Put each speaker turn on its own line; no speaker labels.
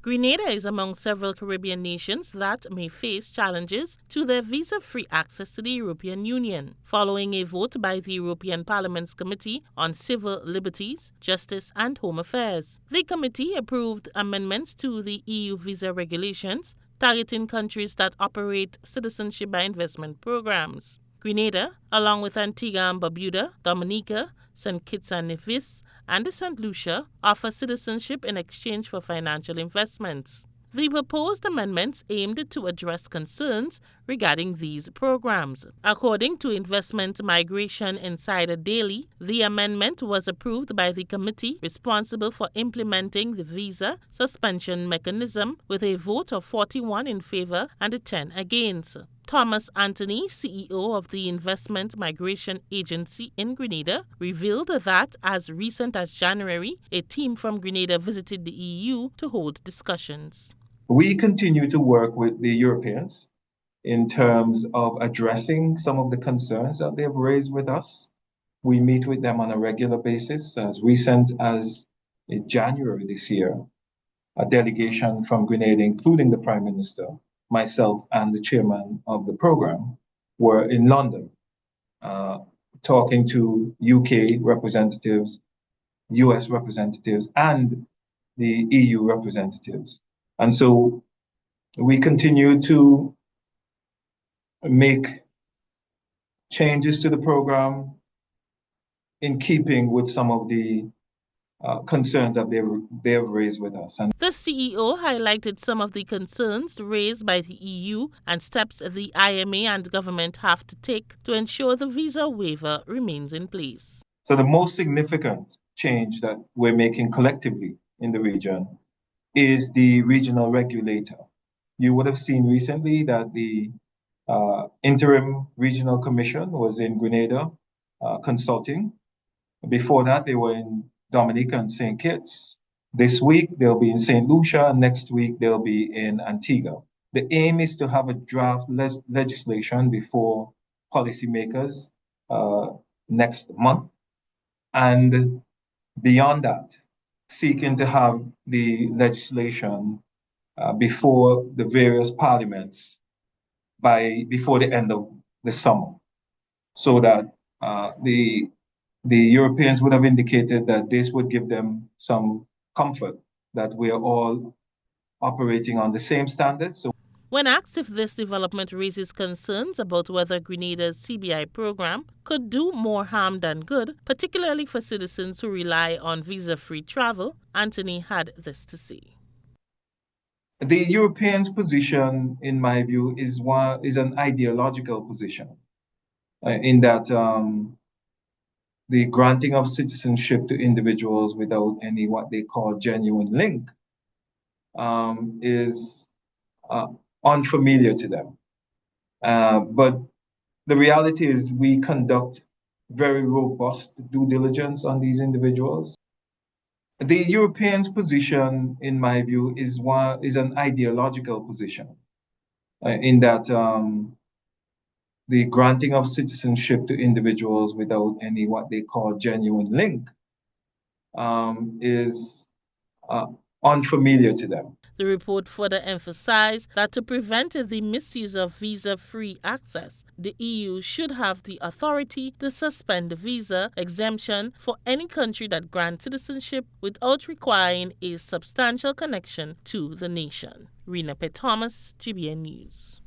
Grenada is among several Caribbean nations that may face challenges to their visa-free access to the European Union, following a vote by the European Parliament's Committee on Civil Liberties, Justice and Home Affairs. The committee approved amendments to the EU visa regulations targeting countries that operate citizenship-by-investment programs. Grenada, along with Antigua and Barbuda, Dominica, St. Kitts and Nevis, and St. Lucia, offer citizenship in exchange for financial investments. The proposed amendments aimed to address concerns regarding these programs. According to Investment Migration Insider Daily, the amendment was approved by the committee responsible for implementing the visa suspension mechanism with a vote of 41 in favor and 10 against. Thomas Anthony, CEO of the Investment Migration Agency in Grenada, revealed that as recent as January, a team from Grenada visited the EU to hold discussions.
We continue to work with the Europeans in terms of addressing some of the concerns that they've raised with us. We meet with them on a regular basis. As recent as in January this year, a delegation from Grenada, including the Prime Minister, myself, and the chairman of the program, were in London talking to UK representatives, US representatives, and the EU representatives. And so we continue to make changes to the program in keeping with some of the concerns that they've raised with us.
And the CEO highlighted some of the concerns raised by the EU and steps the IMA and government have to take to ensure the visa waiver remains in place.
So the most significant change that we're making collectively in the region is the regional regulator. You would have seen recently that the interim regional commission was in Grenada consulting. Before that, they were in Dominica and St. Kitts. This week, they'll be in St. Lucia. Next week, they'll be in Antigua. The aim is to have a draft legislation before policymakers next month. And beyond that, seeking to have the legislation before the various parliaments before the end of the summer, so that the Europeans would have indicated that this would give them some comfort that we are all operating on the same standards.
When asked if this development raises concerns about whether Grenada's CBI program could do more harm than good, particularly for citizens who rely on visa-free travel, Anthony had this to say.
The Europeans' position, in my view, is an ideological position, in that the granting of citizenship to individuals without any what they call genuine link is unfamiliar to them. But the reality is we conduct very robust due diligence on these individuals. The Europeans' position, in my view, is an ideological position, in that the granting of citizenship to individuals without any what they call genuine link is unfamiliar to them.
The report further emphasized that to prevent the misuse of visa-free access, the EU should have the authority to suspend visa exemption for any country that grants citizenship without requiring a substantial connection to the nation. Rena P. Thomas, GBN News.